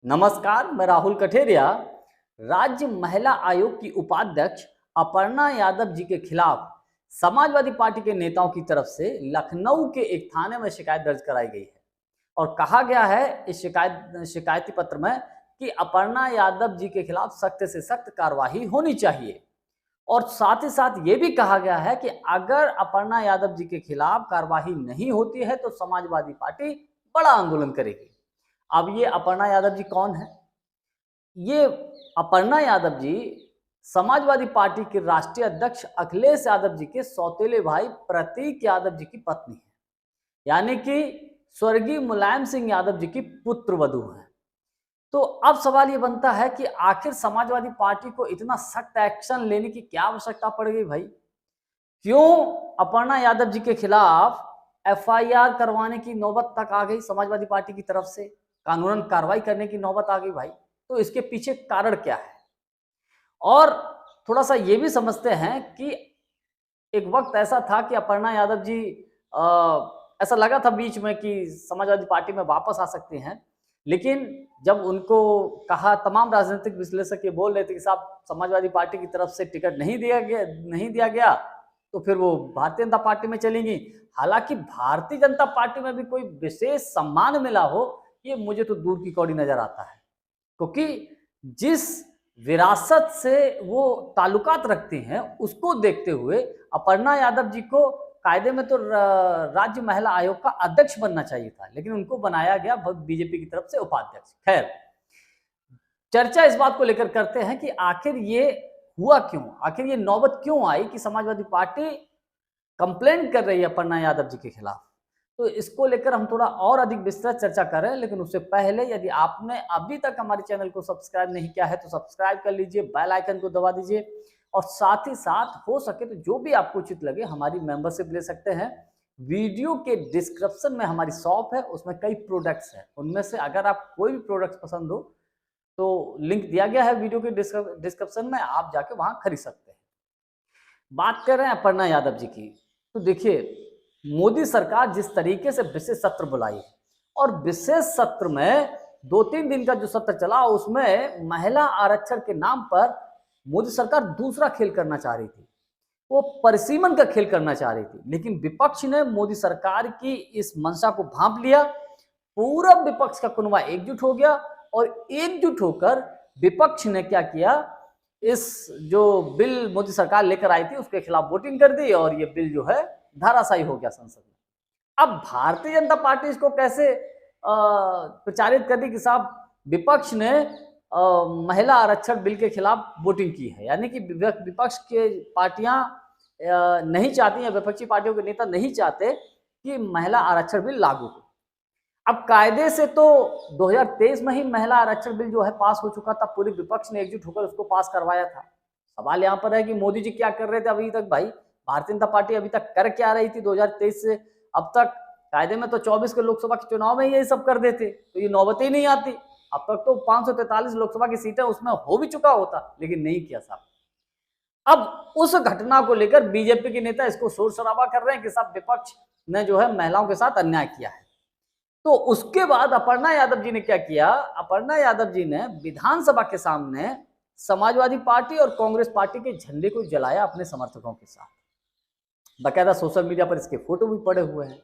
नमस्कार, मैं राहुल कठेरिया। राज्य महिला आयोग की उपाध्यक्ष अपर्णा यादव जी के खिलाफ समाजवादी पार्टी के नेताओं की तरफ से लखनऊ के एक थाने में शिकायत दर्ज कराई गई है और कहा गया है इस शिकायती पत्र में कि अपर्णा यादव जी के खिलाफ सख्त से सख्त कार्रवाई होनी चाहिए। और साथ ही साथ ये भी कहा गया है कि अगर अपर्णा यादव जी के खिलाफ कार्रवाई नहीं होती है तो समाजवादी पार्टी बड़ा आंदोलन करेगी। अब ये अपर्णा यादव जी कौन है? ये अपर्णा यादव जी समाजवादी पार्टी के राष्ट्रीय अध्यक्ष अखिलेश यादव जी के सौतेले भाई प्रतीक यादव जी की पत्नी है, यानी कि स्वर्गीय मुलायम सिंह यादव जी की पुत्रवधू है। तो अब सवाल ये बनता है कि आखिर समाजवादी पार्टी को इतना सख्त एक्शन लेने की क्या आवश्यकता पड़ गई भाई? क्यों अपर्णा यादव जी के खिलाफ एफआईआर करवाने की नौबत तक आ गई? समाजवादी पार्टी की तरफ से कानूनन कार्रवाई करने की नौबत आ गई भाई। तो इसके पीछे कारण क्या है? और थोड़ा सा ये भी समझते हैं कि एक वक्त ऐसा था कि अपर्णा यादव जी ऐसा लगा था बीच में कि समाजवादी पार्टी में वापस आ सकते हैं, लेकिन जब उनको कहा, तमाम राजनीतिक विश्लेषक ये बोल रहे थे कि साहब समाजवादी पार्टी की तरफ से टिकट नहीं दिया गया, तो फिर वो भारतीय जनता पार्टी में चली गई। हालांकि भारतीय जनता पार्टी में भी कोई विशेष सम्मान मिला हो, ये मुझे तो दूर की कौड़ी नजर आता है, क्योंकि जिस विरासत से वो ताल्लुकात रखते हैं उसको देखते हुए अपर्णा यादव जी को कायदे में तो राज्य महिला आयोग का अध्यक्ष बनना चाहिए था, लेकिन उनको बनाया गया बीजेपी की तरफ से उपाध्यक्ष। खैर, चर्चा इस बात को लेकर करते हैं कि आखिर ये हुआ क्यों, आखिर ये नौबत क्यों आई कि समाजवादी पार्टी कंप्लेंट कर रही है अपर्णा यादव जी के खिलाफ। तो इसको लेकर हम थोड़ा और अधिक विस्तृत चर्चा करें, लेकिन उससे पहले यदि आपने अभी तक हमारे चैनल को सब्सक्राइब नहीं किया है तो सब्सक्राइब कर लीजिए, बेल आइकन को दबा दीजिए और साथ ही साथ हो सके तो जो भी आपको उचित लगे हमारी मेंबरशिप ले सकते हैं। वीडियो के डिस्क्रिप्शन में हमारी शॉप है, उसमें कई प्रोडक्ट्स हैं, उनमें से अगर आप कोई भी प्रोडक्ट्स पसंद हो तो लिंक दिया गया है वीडियो के डिस्क्रिप्शन में, आप जाके वहां खरीद सकते हैं। बात कर रहे हैं अपर्णा यादव जी की, तो देखिए मोदी सरकार जिस तरीके से विशेष सत्र बुलाई और विशेष सत्र में 2-3 दिन का जो सत्र चला उसमें महिला आरक्षण के नाम पर मोदी सरकार दूसरा खेल करना चाह रही थी, वो परिसीमन का खेल करना चाह रही थी, लेकिन विपक्ष ने मोदी सरकार की इस मंशा को भांप लिया। पूरा विपक्ष का कुनबा एकजुट हो गया और एकजुट होकर विपक्ष ने क्या किया, इस जो बिल मोदी सरकार लेकर आई थी उसके खिलाफ वोटिंग कर दी और ये बिल जो है धाराशायी हो गया संसद में। अब भारतीय जनता पार्टी इसको कैसे प्रचारित कर दी कि साहब विपक्ष ने महिला आरक्षण बिल के खिलाफ वोटिंग की है, यानी कि विपक्ष के पार्टियां नहीं चाहती या विपक्षी पार्टियों के नेता नहीं चाहते कि महिला आरक्षण बिल लागू हो। अब कायदे से तो 2023 में ही महिला आरक्षण बिल जो है पास हो चुका था, पूरे विपक्ष ने एकजुट होकर उसको पास करवाया था। सवाल यहाँ पर है कि मोदी जी क्या कर रहे थे अभी तक भाई, भारतीय जनता पार्टी अभी तक कर क्या रही थी 2023 से अब तक? कायदे में तो 24 के लोकसभा के चुनाव में यही सब कर देते तो ये नौबत ही नहीं आती। अब तक तो 543 लोकसभा की सीटें उसमें हो भी चुका होता, लेकिन नहीं किया साहब। अब उस घटना को लेकर बीजेपी के नेता इसको शोर शराबा कर रहे हैं कि साहब विपक्ष ने जो है महिलाओं के साथ अन्याय किया है। तो उसके बाद अपर्णा यादव जी ने क्या किया, अपर्णा यादव जी ने विधानसभा के सामने समाजवादी पार्टी और कांग्रेस पार्टी के झंडे को जलाया अपने समर्थकों के साथ। बकायदा सोशल मीडिया पर इसके फोटो भी पड़े हुए हैं।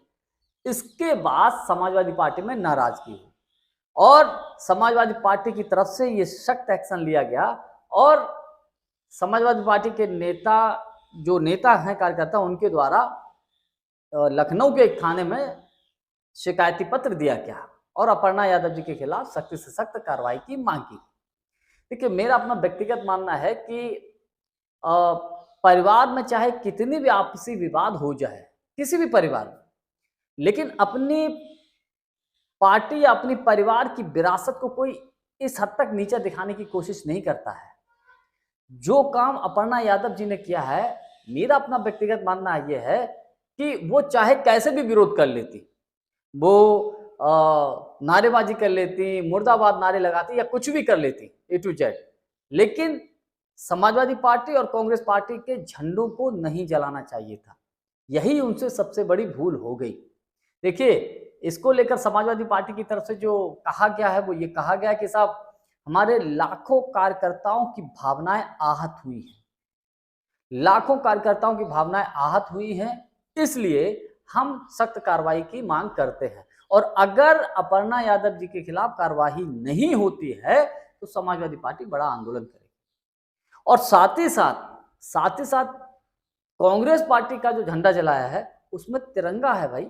इसके बाद समाजवादी पार्टी में नाराजगी हुई और समाजवादी पार्टी की तरफ से ये सख्त एक्शन लिया गया और समाजवादी पार्टी के नेता हैं कार्यकर्ता, उनके द्वारा लखनऊ के एक थाने में शिकायती पत्र दिया गया और अपर्णा यादव जी के खिलाफ सख्त से सख्त कार्रवाई की मांग की। देखिए, मेरा अपना व्यक्तिगत मानना है कि परिवार में चाहे कितनी भी आपसी विवाद हो जाए, किसी भी परिवार में, लेकिन अपनी पार्टी या अपनी परिवार की विरासत को कोई इस हद तक नीचा दिखाने की कोशिश नहीं करता है। जो काम अपर्णा यादव जी ने किया है, मेरा अपना व्यक्तिगत मानना यह है कि वो चाहे कैसे भी विरोध कर लेती, वो नारेबाजी कर लेती, मुर्दाबाद नारे लगाती या कुछ भी कर लेती A to Z, लेकिन समाजवादी पार्टी और कांग्रेस पार्टी के झंडों को नहीं जलाना चाहिए था। यही उनसे सबसे बड़ी भूल हो गई। देखिए, इसको लेकर समाजवादी पार्टी की तरफ से जो कहा गया है वो ये कहा गया कि साहब हमारे लाखों कार्यकर्ताओं की भावनाएं आहत हुई हैं, लाखों कार्यकर्ताओं की भावनाएं आहत हुई हैं, इसलिए हम सख्त कार्रवाई की मांग करते हैं और अगर अपर्णा यादव जी के खिलाफ कार्रवाई नहीं होती है तो समाजवादी पार्टी बड़ा आंदोलन करेगी। और साथ ही साथ कांग्रेस पार्टी का जो झंडा जलाया है उसमें तिरंगा है भाई,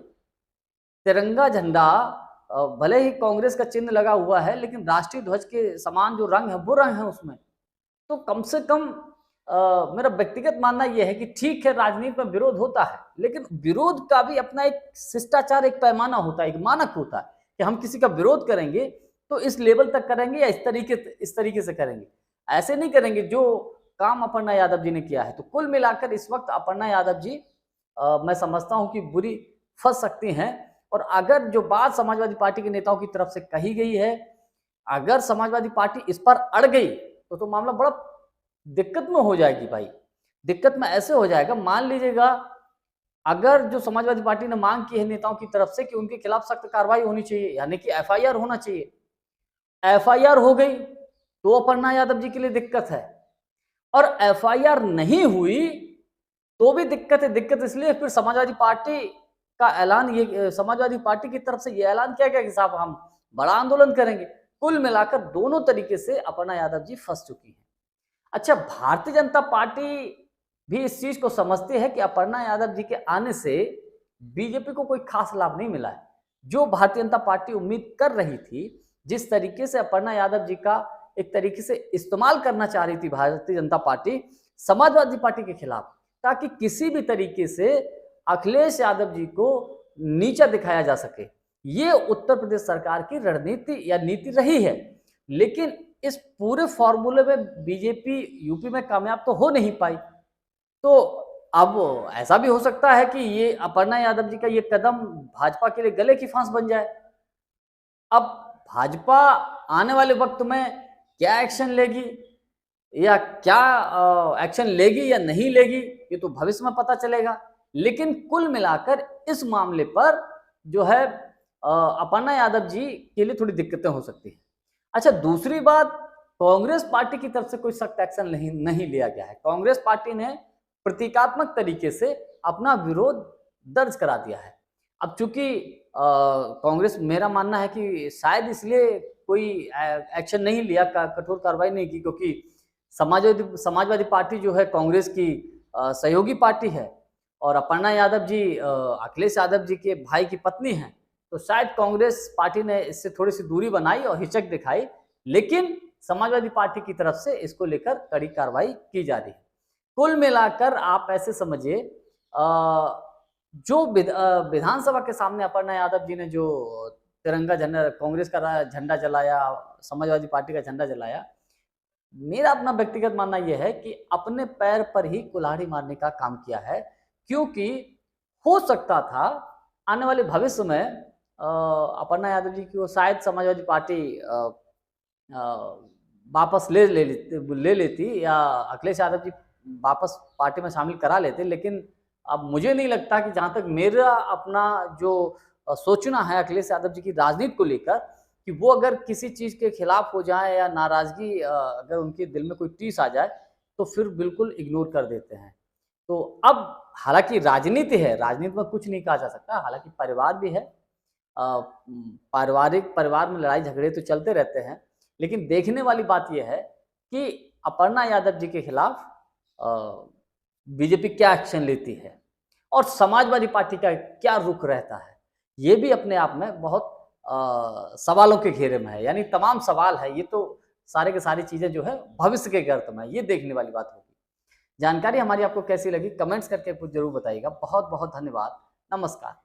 तिरंगा झंडा। भले ही कांग्रेस का चिन्ह लगा हुआ है लेकिन राष्ट्रीय ध्वज के समान जो रंग है वो रंग है उसमें। तो कम से कम मेरा व्यक्तिगत मानना यह है कि ठीक है राजनीति में विरोध होता है लेकिन विरोध का भी अपना एक शिष्टाचार, एक पैमाना होता है, एक मानक होता है कि हम किसी का विरोध करेंगे तो इस लेवल तक करेंगे या इस तरीके से करेंगे, ऐसे नहीं करेंगे जो काम अपर्णा यादव जी ने किया है। तो कुल मिलाकर इस वक्त अपर्णा यादव जी मैं समझता हूं कि बुरी फंस सकती हैं और अगर जो बात समाजवादी पार्टी के नेताओं की तरफ से कही गई है, अगर समाजवादी पार्टी इस पर अड़ गई तो मामला बड़ा दिक्कत में हो जाएगी भाई। दिक्कत में ऐसे हो जाएगा, मान लीजिएगा अगर जो समाजवादी पार्टी ने मांग की है नेताओं की तरफ से कि उनके खिलाफ सख्त कार्रवाई होनी चाहिए यानी कि एफआईआर होना चाहिए, एफआईआर हो गई तो अपर्णा यादव जी के लिए दिक्कत है और एफआईआर नहीं हुई तो भी दिक्कत है। दिक्कत इसलिए फिर समाजवादी पार्टी का ऐलान, ये समाजवादी पार्टी की तरफ से ये ऐलान किया गया कि साहब हम बड़ा आंदोलन करेंगे। कुल मिलाकर दोनों तरीके से अपर्णा यादव जी फंस चुकी हैं। अच्छा, भारतीय जनता पार्टी भी इस चीज को समझती है कि अपर्णा यादव जी के आने से बीजेपी को कोई खास लाभ नहीं मिला है। जो भारतीय जनता पार्टी उम्मीद कर रही थी, जिस तरीके से अपर्णा यादव जी का एक तरीके से इस्तेमाल करना चाह रही थी भारतीय जनता पार्टी समाजवादी पार्टी के खिलाफ, ताकि किसी भी तरीके से अखिलेश यादव जी को नीचा दिखाया जा सके, ये उत्तर प्रदेश सरकार की रणनीति या नीति रही है। लेकिन इस पूरे फॉर्मूले में बीजेपी यूपी में कामयाब तो हो नहीं पाई। तो अब ऐसा भी हो सकता है कि ये अपर्णा यादव जी का ये कदम भाजपा के लिए गले की फांस बन जाए। अब भाजपा आने वाले वक्त में क्या एक्शन लेगी या क्या एक्शन लेगी या नहीं लेगी ये तो भविष्य में पता चलेगा। लेकिन कुल मिलाकर इस मामले पर जो है अपर्णा यादव जी के लिए थोड़ी दिक्कतें हो सकती हैं। अच्छा, दूसरी बात, कांग्रेस पार्टी की तरफ से कोई सख्त एक्शन नहीं लिया गया है। कांग्रेस पार्टी ने प्रतीकात्मक तरीके से अपना विरोध दर्ज करा दिया है। अब चूंकि कांग्रेस, मेरा मानना है कि शायद इसलिए कोई एक्शन नहीं लिया, कठोर कार्रवाई नहीं की, क्योंकि समाजवादी पार्टी जो है कांग्रेस की सहयोगी पार्टी है और अपर्णा यादव जी अखिलेश यादव जी के भाई की पत्नी हैं, तो शायद कांग्रेस पार्टी ने इससे थोड़ी सी दूरी बनाई और हिचक दिखाई। लेकिन समाजवादी पार्टी की तरफ से इसको लेकर कड़ी कार्रवाई की जा रही है। कुल मिलाकर आप ऐसे समझिए, जो विधानसभा के सामने अपर्णा यादव जी ने जो तिरंगा झंडा, कांग्रेस का झंडा जलाया, समाजवादी पार्टी का झंडा जलाया, मेरा अपना व्यक्तिगत मानना यह है कि अपने पैर पर ही कुल्हाड़ी मारने का काम किया है। क्योंकि हो सकता था आने वाले भविष्य में अपर्णा यादव जी की वो शायद समाजवादी पार्टी वापस ले लेती या अखिलेश यादव जी वापस पार्टी में शामिल करा लेते। लेकिन अब मुझे नहीं लगता कि, जहाँ तक मेरा अपना जो सोचना है अखिलेश यादव जी की राजनीति को लेकर, कि वो अगर किसी चीज़ के खिलाफ हो जाए या नाराजगी अगर उनके दिल में कोई टीस आ जाए तो फिर बिल्कुल इग्नोर कर देते हैं। तो अब हालांकि राजनीति है, राजनीति में कुछ नहीं कहा जा सकता, हालांकि परिवार भी है, परिवार में लड़ाई झगड़े तो चलते रहते हैं। लेकिन देखने वाली बात यह है कि अपर्णा यादव जी के खिलाफ बीजेपी क्या एक्शन लेती है और समाजवादी पार्टी का क्या रुख रहता है, ये भी अपने आप में बहुत सवालों के घेरे में है। यानी तमाम सवाल है, ये तो सारे के सारी चीजें जो है भविष्य के गर्त में, ये देखने वाली बात होगी। जानकारी हमारी आपको कैसी लगी कमेंट्स करके कुछ जरूर बताइएगा। बहुत बहुत धन्यवाद, नमस्कार।